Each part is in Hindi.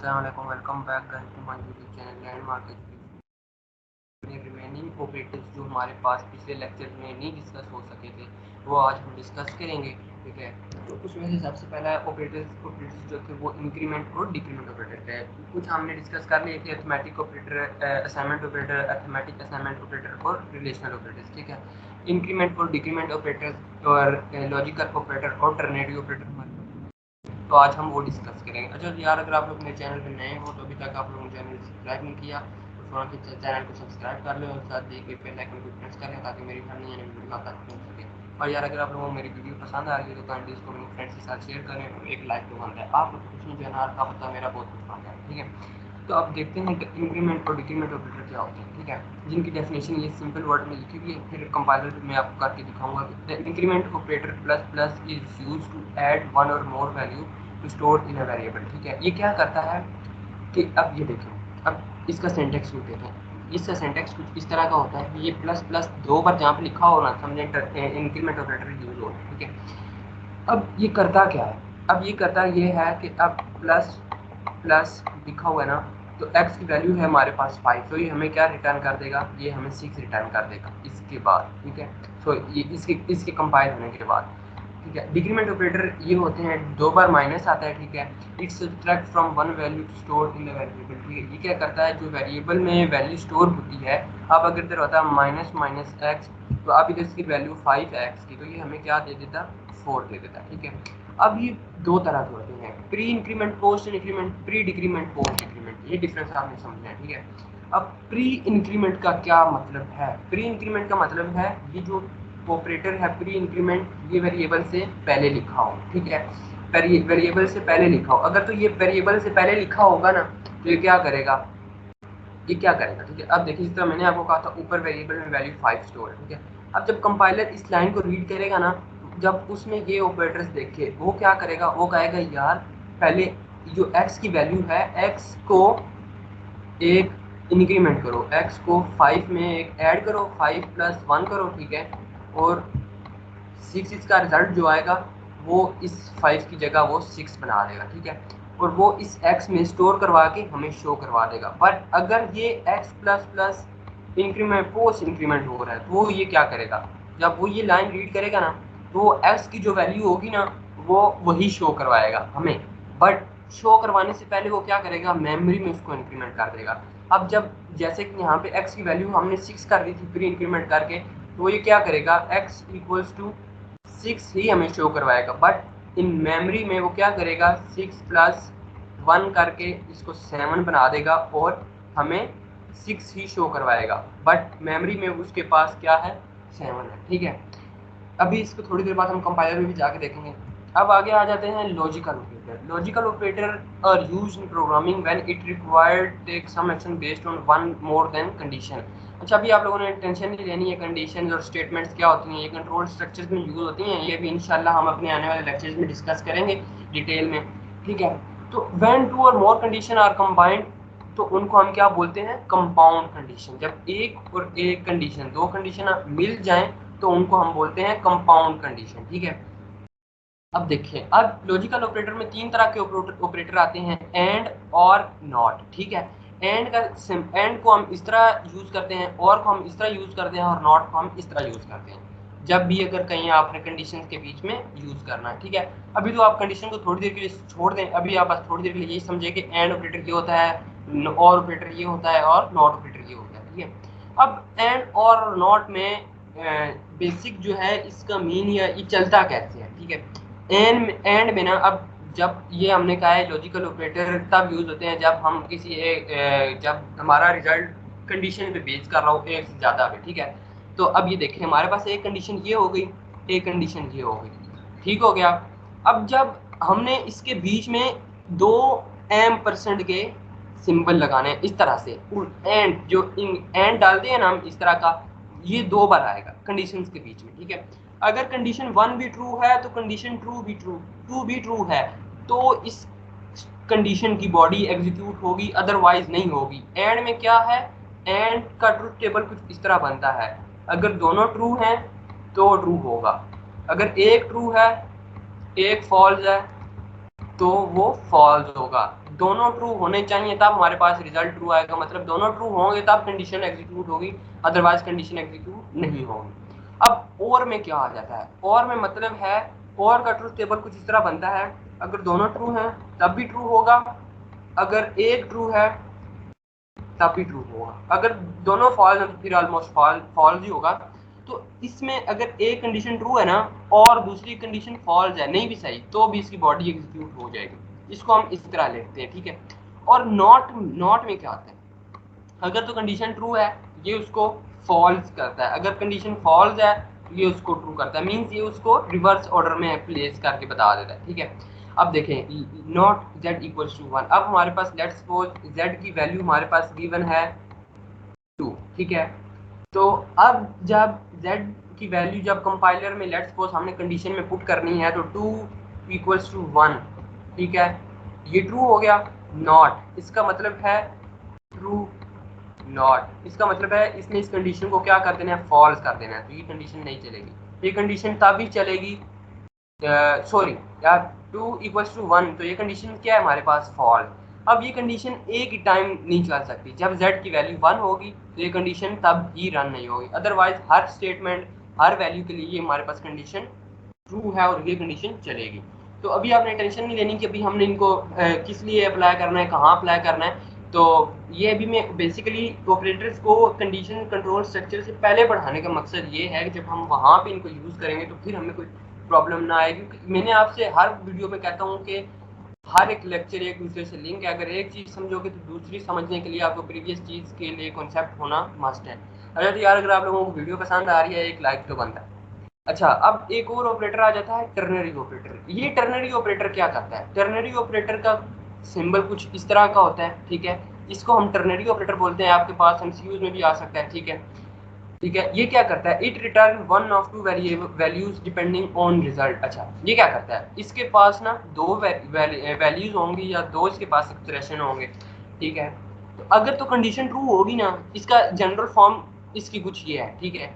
अस्सलाम वालेकुम, welcome back guys to my YouTube channel land market. Remaining operators जो हमारे पास पिछले लेक्चर में नहीं डिस्कस हो सके थे वो आज हम डिस्कस करेंगे। ठीक है, तो उसमें से सबसे पहला ऑपरेटर्स जो थे वो इंक्रीमेंट और डिक्रीमेंट ऑपरेटर थे। कुछ हमने डिस्कस कर लिए थे, arithmetic operator, assignment operator, arithmetic assignment operator और रिलेशनल ऑपरेटर्स। ठीक है, इंक्रीमेंट और डिक्रीमेंट ऑपरेटर्स और लॉजिकल ऑपरेटर और टर्नेटिव ऑपरेटर हमारे, तो आज हम वो डिस्कस करेंगे। अच्छा यार, अगर आप लोग मेरे चैनल पर नए हो तो अभी तक आप लोगों ने चैनल सब्सक्राइब नहीं किया तो थोड़ा कि चैनल को सब्सक्राइब कर लो और साथ ही बेल आइकन को प्रेस कर लें ताकि मेरी हर नई वीडियो आप तक पहुंच सके। और यार, अगर आप लोगों को मेरी वीडियो पसंद आ रही है तो काइंडली इसको अपने फ्रेंड्स के साथ शेयर करें और एक लाइक तो बनता है। आप लोग कुछ नहीं जाना, आपका पता मेरा बहुत कुछ बनता है। ठीक है, तो अब देखते हैं कि इंक्रीमेंट और डिक्रीमेंट ऑपरेटर क्या होते हैं। ठीक है, जिनकी डेफिनेशन ये सिंपल वर्ड में लिखी हुई है, फिर कंपाइलर में आपको करके दिखाऊंगा। The increment operator plus plus is used to add one or more value to store in a variable. ठीक है, ये क्या करता है कि अब ये देखें, अब इसका सिंटेक्स यूज देखें। इसका सिंटेक्स कुछ इस तरह का होता है, ये प्लस प्लस दो बार जहाँ पे लिखा हो ना, समझे इंक्रीमेंट ऑपरेटर यूज हो। ठीक है, अब ये करता क्या है, अब ये करता ये है कि अब प्लस प्लस लिखा हुआ है ना, तो x की वैल्यू है हमारे पास 5, तो ये हमें क्या रिटर्न कर देगा, ये हमें 6 रिटर्न कर देगा इसके बाद। ठीक है, तो ये इसके कंपाइल होने के बाद। ठीक है, डिक्रीमेंट ऑपरेटर ये होते हैं, दो बार माइनस आता है। ठीक है, it subtract from one value store in the variable. ठीक है, ये क्या करता है, जो वेरिएबल में वैल्यू स्टोर होती है, अब अगर इधर होता है माइनस माइनस एक्स, तो अब इधर इसकी वैल्यू 5x की, तो ये हमें क्या दे देता, 4 दे देता। ठीक है, अब ये दो तरह के होते हैं, pre increment post increment, pre decrement post decrement, ये डिफरेंस आपने समझना है। ठीक है, अब प्री इंक्रीमेंट का क्या मतलब है, प्री इंक्रीमेंट का मतलब है ये जो ऑपरेटर है प्री इंक्रीमेंट, ये वेरिएबल से पहले लिखा हो। ठीक है, वेरिएबल से पहले लिखा हो, अगर तो ये वेरिएबल से पहले लिखा होगा ना, तो ये क्या करेगा, ये क्या करेगा। ठीक है, अब देखिए, जिस तरह मैंने आपको कहा था ऊपर वेरिएबल में वैल्यू 5 स्टोर है। ठीक है, अब जब कंपाइलर इस लाइन को रीड करेगा ना, जब उसमें ये ऑपरेटर्स देखे, वो क्या करेगा, वो कहेगा यार पहले जो x की वैल्यू है, x को एक इंक्रीमेंट करो, x को 5 में एक ऐड करो, 5 प्लस 1 करो। ठीक है, और 6 इसका रिजल्ट जो आएगा वो इस 5 की जगह वो 6 बना देगा। ठीक है, और वो इस x में स्टोर करवा के हमें शो करवा देगा। बट अगर ये x plus plus increment post increment हो रहा है, तो वो ये क्या करेगा, जब वो ये लाइन रीड करेगा ना, तो वो x की जो वैल्यू होगी ना, वो वही शो करवाएगा हमें। बट शो करवाने से पहले वो क्या करेगा, मेमोरी में उसको इंक्रीमेंट कर देगा। अब जब जैसे कि यहाँ पे x की वैल्यू हमने 6 कर दी थी प्री इंक्रीमेंट करके, तो वो ये क्या करेगा, x इक्वल्स टू 6 ही हमें शो करवाएगा। बट इन मेमोरी में वो क्या करेगा, 6 प्लस 1 करके इसको 7 बना देगा और हमें 6 ही शो करवाएगा। बट मेमोरी में उसके पास क्या है, 7 है। ठीक है, अभी इसको थोड़ी देर बाद हम कंपाइलर में भी जाके देखेंगे। अब आगे आ जाते हैं logical operator. Logical operator are used in programming when it required take some action based on one more than condition. अच्छा, अभी आप लोगों ने टेंशन नहीं लेनी है, कंडीशन और स्टेटमेंट्स क्या होती हैं, ये कंट्रोल स्ट्रक्चर्स में यूज होती हैं, ये भी इंशाल्लाह हम अपने आने वाले लेक्चर्स में डिस्कस करेंगे डिटेल में। ठीक है, तो व्हेन टू और मोर कंडीशन आर कंबाइंड, तो उनको हम क्या बोलते हैं, कंपाउंड कंडीशन। जब एक और एक कंडीशन, दो कंडीशन मिल जाएं तो उनको हम बोलते हैं कंपाउंड कंडीशन। ठीक है, अब देखिए, अब लॉजिकल ऑपरेटर में तीन तरह के ऑपरेटर आते हैं, एंड और नॉट। ठीक है, एंड को हम इस तरह यूज करते हैं, और को हम इस तरह यूज करते हैं, और नॉट को हम इस तरह यूज करते हैं जब भी अगर कहीं आपने कंडीशन के बीच में यूज करना है। ठीक है, अभी तो आप कंडीशन को थोड़ी देर के लिए छोड़ दें, अभी आप बस थोड़ी देर के लिए यही समझे कि एंड ऑपरेटर ये होता है, और ऑपरेटर ये होता है, और नॉट ऑपरेटर ये होता है। ठीक है, अब एंड और नॉट में बेसिक जो है इसका मीन या ये चलता कैसे है। ठीक है, एंड में ना, अब जब ये हमने कहा है लॉजिकल ऑपरेटर तब यूज होते हैं जब हम किसी जब हमारा रिजल्ट कंडीशन पे बेस कर रहा हो एक से ज्यादा पे। ठीक है, तो अब ये देखें, हमारे पास एक कंडीशन ये हो गई, एक कंडीशन ये हो गई, ठीक हो गया। अब जब हमने इसके बीच में 2% के सिंबल लगाने हैं इस तरह से, एंड जो एंड डालते हैं ना हम इस तरह का, ये दो बार आएगा कंडीशंस के बीच में। ठीक है, अगर कंडीशन 1 भी ट्रू है तो कंडीशन 2 भी ट्रू है, तो इस कंडीशन की बॉडी एग्जीक्यूट होगी, अदरवाइज नहीं होगी। एंड में क्या है, एंड का ट्रूथ टेबल कुछ इस तरह बनता है, अगर दोनों ट्रू हैं तो ट्रू होगा, अगर एक ट्रू है एक फॉल्स है तो वो फॉल्स होगा, दोनों ट्रू होने चाहिए तब हमारे पास रिजल्ट ट्रू आएगा, मतलब दोनों ट्रू होंगे तब कंडीशन एग्जीक्यूट होगी, अदरवाइज कंडीशन एग्जीक्यूट नहीं होगी। अब और में क्या आ जाता है, और में मतलब है और का ट्रूथ टेबल कुछ इस तरह बनता है, अगर दोनों ट्रू हैं तब भी ट्रू होगा, अगर एक ट्रू है तब भी ट्रू होगा, अगर दोनों फॉल्स हैं तो फिर ऑलमोस्ट फॉल्स ही होगा। तो इसमें अगर एक कंडीशन ट्रू है ना और दूसरी कंडीशन फॉल्स है, नहीं भी सही, तो भी इसकी बॉडी एग्जीक्यूट हो जाएगी। इसको हम इस तरह लिखते हैं, ठीक है। और नॉट में क्या होता है, अगर तो कंडीशन ट्रू है ये उसको फॉल्स करता है, अगर कंडीशन फॉल्स है ये उसको ट्रू करता है, मींस ये उसको रिवर्स ऑर्डर में प्लेस करके बता देता है, ठीक है। अब देखें नॉट z इक्वल्स टू 1, अब हमारे पास लेट्स सपोज z की वैल्यू हमारे पास गिवन है 2, ठीक है। तो अब जब z की वैल्यू जब कंपाइलर में लेट्स सपोज हमने कंडीशन में पुट करनी है तो 2 इक्वल्स टू 1, ठीक है, ये ट्रू हो गया। नॉट इसका मतलब है ट्रू नॉट, इसका मतलब है इसने इस कंडीशन को क्या कर देना है, फॉल्स कर देना है, तो ये कंडीशन नहीं चलेगी। ये कंडीशन तभी चलेगी सॉरी यार 2 इक्वल्स टू 1, तो ये कंडीशन क्या है हमारे पास, फॉल्स। अब ये कंडीशन एक ही टाइम नहीं चल सकती, जब z की वैल्यू 1 होगी तो ये कंडीशन तब ही रन नहीं होगी, अदरवाइज हर स्टेटमेंट हर वैल्यू के लिए हमारे पास कंडीशन ट्रू है और ये कंडीशन चलेगी। तो अभी आपने टेंशन नहीं लेनी कि अभी हमने इनको किस लिए अप्लाई करना है, कहाँ अप्लाई करना है। तो ये अभी मैं बेसिकली ऑपरेटर्स को कंडीशन कंट्रोल स्ट्रक्चर से पहले पढ़ाने का मकसद ये है कि जब हम वहाँ पे इनको यूज़ करेंगे तो फिर हमें कोई प्रॉब्लम ना आए, क्योंकि मैंने आपसे हर वीडियो में कहता हूँ कि हर एक लेक्चर एक दूसरे से लिंक है, अगर एक चीज़ समझोगे तो दूसरी समझने के लिए आपको प्रीवियस चीज़ के लिए कॉन्सेप्ट होना मस्ट है। अच्छा तो यार अगर आप लोगों को वीडियो पसंद आ रही है एक लाइक तो बनता है। अच्छा अब एक और ऑपरेटर आ जाता है टर्नरी ऑपरेटर। ये टर्नरी ऑपरेटर क्या करता है, टर्नरी ऑपरेटर का सिंबल कुछ इस तरह का होता है, ठीक है, इसको हम टर्नरी ऑपरेटर बोलते हैं, आपके पास एमसीक्यूज में भी आ सकता है, ठीक है। ठीक है, ये क्या करता है, it return one of to values depending on result. अच्छा ये क्या करता है, इसके पास ना दो वैल्यूज होंगी या दो इसके पास एक्सप्रेशन होंगे, ठीक है। तो अगर तो कंडीशन ट्रू होगी ना, इसका जनरल फॉर्म इसकी कुछ ये है, ठीक है।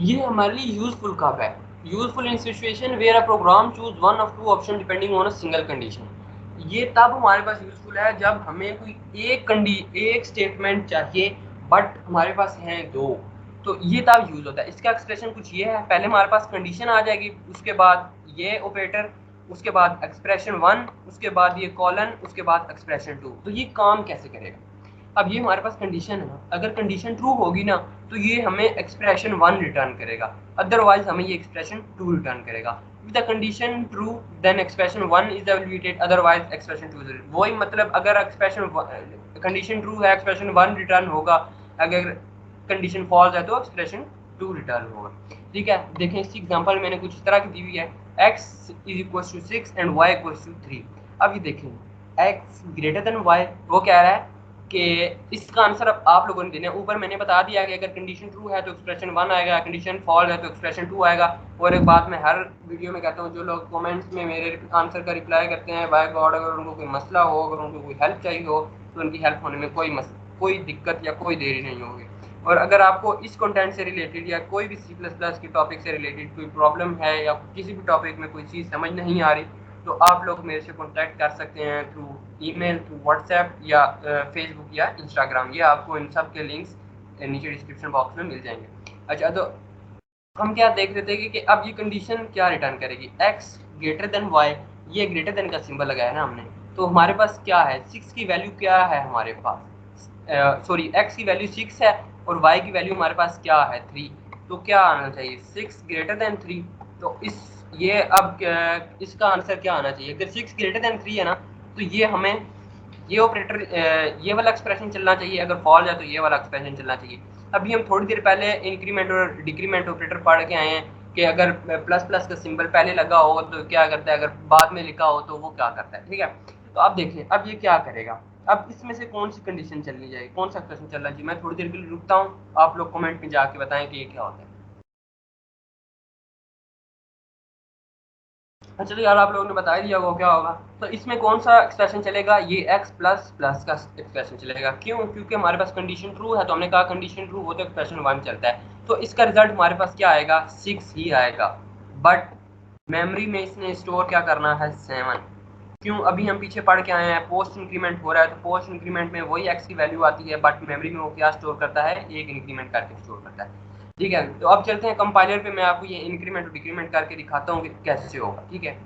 ये हमारे लिए यूजफुल कब है, useful in situation where a program choose one of two option depending on a single condition. ये तब हमारे पास यूजफुल है जब हमें कोई एक स्टेटमेंट चाहिए बट हमारे पास है दो, तो ये तब यूज होता है। इसका एक्सप्रेशन कुछ ये है, पहले हमारे पास कंडीशन आ जाएगी, उसके बाद ये ऑपरेटर, उसके बाद एक्सप्रेशन 1, उसके बाद ये कॉलन, उसके बाद एक्सप्रेशन 2। तो ये काम कैसे करेगा, अब ये हमारे पास कंडीशन है ना, अगर कंडीशन ट्रू होगी ना तो ये हमें एक्सप्रेशन 1 रिटर्न करेगा, अदरवाइज हमें ये एक्सप्रेशन 2 रिटर्न करेगा। If the condition true then expression 1 is evaluated, otherwise expression 2 is, वही मतलब अगर एक्सप्रेशन कंडीशन ट्रू है एक्सप्रेशन 1 रिटर्न होगा, अगर कंडीशन फॉल्स है तो एक्सप्रेशन 2 रिटर्न होगा, ठीक है। देखें इसकी एग्जांपल मैंने कुछ इस तरह की दी हुई है, x is equal to 6 and y equal to 3। अब ये देखें x ग्रेटर देन y, वो कह रहा है कि इसका आंसर अब आप लोगों ने देना है। ऊपर मैंने बता दिया कि अगर कंडीशन ट्रू है तो एक्सप्रेशन 1 आएगा, कंडीशन फॉल्स है तो एक्सप्रेशन 2 आएगा। और एक बात मैं हर वीडियो में कहता हूँ, जो लोग कमेंट्स में मेरे आंसर का रिप्लाई करते हैं, बाय गॉड अगर उनको कोई मसला हो, अगर उनको कोई हेल्प चाहिए हो तो उनकी हेल्प होने में कोई दिक्कत या कोई देरी नहीं होगी। और अगर आपको इस कंटेंट से रिलेटेड या कोई भी C++ के टॉपिक से रिलेटेड कोई प्रॉब्लम है या किसी भी टॉपिक में कोई चीज़ समझ नहीं आ रही तो आप लोग मेरे से कॉन्टैक्ट कर सकते हैं थ्रू ईमेल, थ्रू व्हाट्सएप या फेसबुक या इंस्टाग्राम, ये आपको इन सब के लिंक्स नीचे डिस्क्रिप्शन बॉक्स में मिल जाएंगे। अच्छा तो हम क्या देख रहे थे कि अब ये कंडीशन क्या रिटर्न करेगी, x ग्रेटर देन y, ये ग्रेटर देन का सिंबल लगाया ना हमने, तो हमारे पास क्या है, 6 की वैल्यू क्या है हमारे पास, सॉरी x की वैल्यू 6 है और y की वैल्यू हमारे पास क्या है 3, तो क्या आना चाहिए 6 ग्रेटर देन 3। तो इस ये अब इसका आंसर क्या आना चाहिए, अगर 6 ग्रेटर देन 3 है ना तो ये हमें ये ऑपरेटर ये वाला एक्सप्रेशन चलना चाहिए, अगर फॉल्स है तो ये वाला एक्सप्रेशन चलना चाहिए। अभी हम थोड़ी देर पहले इंक्रीमेंट और डिक्रीमेंट ऑपरेटर पढ़ के आए हैं कि अगर प्लस प्लस का सिंबल पहले लगा हो तो क्या करता है, अगर बाद में लिखा हो तो वो क्या करता है, ठीक है। तो अब देखिए अब ये क्या करेगा, अब इसमें से कौन सी कंडीशन चलनी चाहिए, कौन सा एक्सप्रेशन चलना चाहिए, मैं थोड़ी देर के लिए रुकता हूँ, आप लोग कमेंट में जाके बताएं कि ये क्या होता है। अच्छा तो यार आप लोगों ने बता ही दिया वो क्या होगा, तो इसमें कौन सा एक्सप्रेशन चलेगा, ये x प्लस प्लस का एक्सप्रेशन चलेगा। क्यों, क्योंकि हमारे पास कंडीशन ट्रू है, तो हमने कहा कंडीशन ट्रू हो तो एक्सप्रेशन 1 चलता है, तो इसका रिजल्ट हमारे पास क्या आएगा 6 ही आएगा, बट मेमोरी में इसने स्टोर क्या करना है 7, क्यों, अभी हम पीछे पढ़ के आए हैं पोस्ट इंक्रीमेंट हो रहा है, तो पोस्ट इंक्रीमेंट में वही एक्स की वैल्यू आती है, बट मेमोरी में वो क्या स्टोर करता है, एक इंक्रीमेंट करके स्टोर करता है। ठीक है, तो अब चलते हैं कंपाइलर पे, मैं आपको ये इंक्रीमेंट और डिक्रीमेंट करके दिखाता हूँ कि कैसे होगा। ठीक है,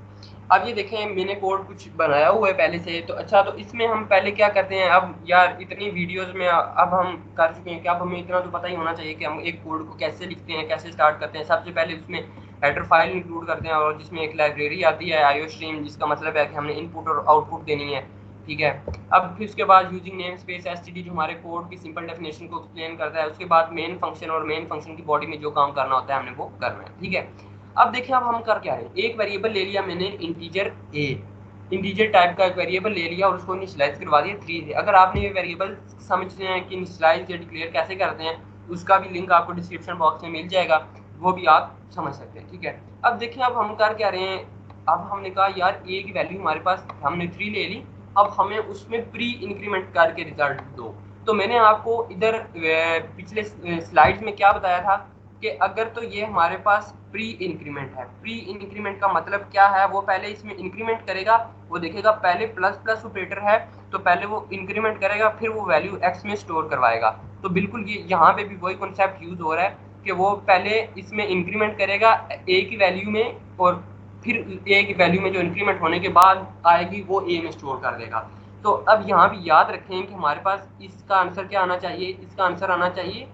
अब ये देखें मैंने कोड कुछ बनाया हुआ है पहले से, तो अच्छा तो इसमें हम पहले क्या करते हैं, अब यार इतनी वीडियोस में अब हम कर चुके हैं कि अब हमें इतना तो पता ही होना चाहिए कि हम एक कोड को कैसे लिखते हैं, कैसे स्टार्ट करते हैं। सबसे पहले उसमें हेडर फाइल इंक्लूड करते हैं और जिसमें एक लाइब्रेरी आती है आईओ स्ट्रीम, जिसका मतलब है कि हमने इनपुट और आउटपुट देनी है। ठीक है, अब फिर उसके बाद यूजिंग नेम स्पेस एसटीडी जो हमारे कोड की सिंपल डेफिनेशन को एक्सप्लेन करता है। उसके बाद मेन फंक्शन, और मेन फंक्शन की बॉडी में जो काम करना होता है हमने वो करना है। ठीक है, अब देखिए अब हम कर क्या रहे हैं, एक वेरिएबल ले लिया मैंने इंटीजर ए, इंटीजर टाइप का एक वेरिएबल ले लिया और उसको इनिशियलाइज करवा दिया 3 से। अगर आपने ये वेरिएबल समझते हैं कि इनिशियलाइज या डिक्लेयर कैसे करते हैं, उसका भी लिंक आपको डिस्क्रिप्शन बॉक्स में मिल जाएगा, वो भी आप समझ सकते हैं। ठीक है, अब देखिए अब हम कर क्या रहे हैं, अब हमने कहा यार ए की वैल्यू हमारे पास हमने 3 ले ली, अब हमें उसमें प्री इंक्रीमेंट करके रिजल्ट दो। तो मैंने आपको इधर पिछले स्लाइड्स में क्या बताया था कि अगर तो ये हमारे पास प्री इंक्रीमेंट है, प्री इंक्रीमेंट का मतलब क्या है, वो पहले इसमें इंक्रीमेंट करेगा, वो देखेगा पहले प्लस प्लस ऑपरेटर है तो पहले वो इंक्रीमेंट करेगा, फिर वो वैल्यू एक्स में स्टोर करवाएगा। तो बिल्कुल ये यहाँ पे भी वही कॉन्सेप्ट यूज हो रहा है कि वो पहले इसमें इंक्रीमेंट करेगा ए की वैल्यू में, और फिर ए की वैल्यू में जो इंक्रीमेंट होने के बाद आएगी वो ए में स्टोर कर देगा। तो अब यहाँ भी याद रखें कि हमारे पास इसका आंसर क्या आना चाहिए, इसका आंसर आना चाहिए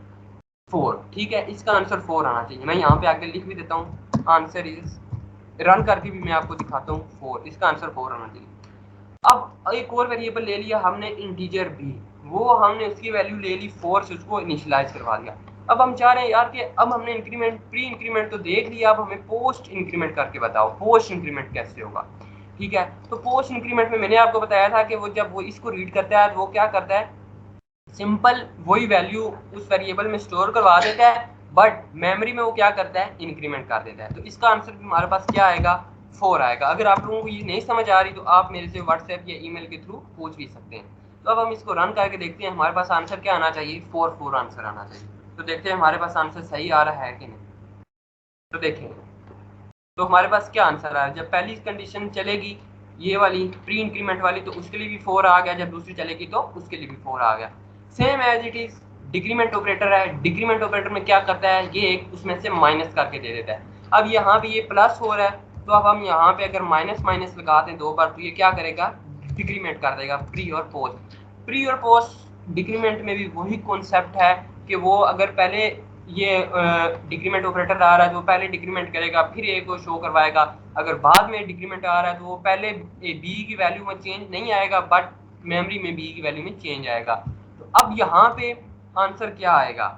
4। ठीक है, इसका आंसर 4 आना चाहिए। मैं यहाँ पे आगे लिख भी देता हूँ, आंसर इज, रन करके भी मैं आपको दिखाता हूँ 4, इसका आंसर 4 आना चाहिए। अब एक और वेरिएबल ले लिया हमने इंटीजर बी, वो हमने उसकी वैल्यू ले ली 4 से, उसको इनिशियलाइज करवा दिया। अब हम चाह रहे हैं यार कि अब हमने इंक्रीमेंट प्री इंक्रीमेंट तो देख लिया, अब हमें पोस्ट इंक्रीमेंट करके बताओ पोस्ट इंक्रीमेंट कैसे होगा। ठीक है, तो पोस्ट इंक्रीमेंट में मैंने आपको बताया था कि वो जब वो इसको रीड करता है तो वो क्या करता है, सिंपल वही वैल्यू उस वेरिएबल में स्टोर करवा देता है, बट मेमोरी में वो क्या करता है, इंक्रीमेंट कर देता है। तो इसका आंसर हमारे पास क्या आएगा, 4 आएगा। अगर आप लोगों को ये नहीं समझ आ रही तो आप मेरे से व्हाट्सएप या ईमेल के थ्रू पूछ भी सकते हैं। तो अब हम इसको रन करके देखते हैं हमारे पास आंसर क्या आना चाहिए, 4 आंसर आना चाहिए। तो देखते हैं हमारे पास आंसर सही आ रहा है कि नहीं। तो देखें तो हमारे पास क्या आंसर आ रहा है, जब पहली कंडीशन चलेगी ये वाली प्री इंक्रीमेंट वाली तो उसके लिए भी 4 आ गया, जब दूसरी चलेगी तो उसके लिए भी 4 आ गया। Same as it is decrement operator है, डिक्रीमेंट ऑपरेटर में क्या करता है, ये एक उसमें से माइनस करके दे देता है। अब यहाँ भी ये प्लस हो रहा है, तो अब हम यहाँ पे अगर माइनस माइनस लगाते हैं 2 बार तो ये क्या करेगा, डिक्रीमेंट कर देगा प्री और पोस्ट। प्री और पोस्ट डिक्रीमेंट में भी वही कॉन्सेप्ट है कि वो अगर पहले ये डिक्रीमेंट ऑपरेटर आ रहा है तो पहले डिक्रीमेंट करेगा फिर ए को शो करवाएगा। अगर बाद में डिक्रीमेंट आ रहा है तो वो पहले बी की वैल्यू में चेंज नहीं आएगा, बट मेमोरी में बी की वैल्यू में चेंज आएगा। तो अब यहाँ पे आंसर क्या आएगा,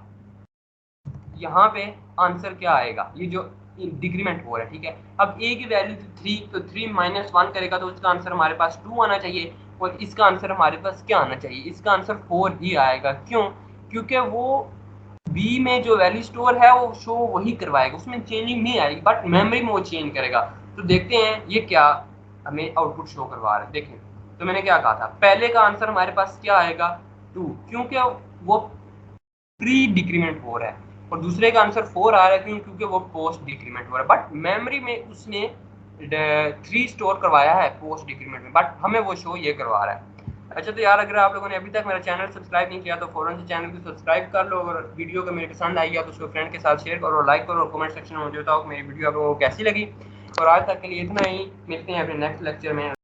यहाँ पे आंसर क्या आएगा, ये जो डिक्रीमेंट हो रहा है। ठीक है, अब ए की वैल्यू थी 3, तो 3 माइनस 1 करेगा तो उसका आंसर हमारे पास 2 आना चाहिए, और इसका आंसर हमारे पास क्या आना चाहिए, इसका आंसर 4 ही आएगा। क्यों, क्योंकि वो बी में जो वैल्यू स्टोर है वो शो वही करवाएगा, उसमें चेंजिंग नहीं आएगी, बट मेमोरी में वो चेंज करेगा। तो देखते हैं ये क्या हमें आउटपुट शो करवा रहा है। देखें तो मैंने क्या कहा था, पहले का आंसर हमारे पास क्या आएगा 2, क्योंकि वो प्री डिक्रीमेंट हो रहा है, और दूसरे का आंसर 4 आ रहा है क्यों, क्योंकि वो पोस्ट डिक्रीमेंट हो रहा है, बट मेमोरी में उसने 3 स्टोर करवाया है पोस्ट डिक्रीमेंट में, बट हमें वो शो ये करवा रहा है। अच्छा तो यार अगर आप लोगों ने अभी तक मेरा चैनल सब्सक्राइब नहीं किया तो फौरन से चैनल को सब्सक्राइब कर लो, और वीडियो को मेरे पसंद आई तो उसको फ्रेंड के साथ शेयर करो, लाइक करो, और कमेंट सेक्शन में मुझे बताओ मेरी वीडियो आप लोगों को कैसी लगी। और आज तक के लिए इतना ही, मिलते हैं अपने नेक्स्ट लेक्चर में।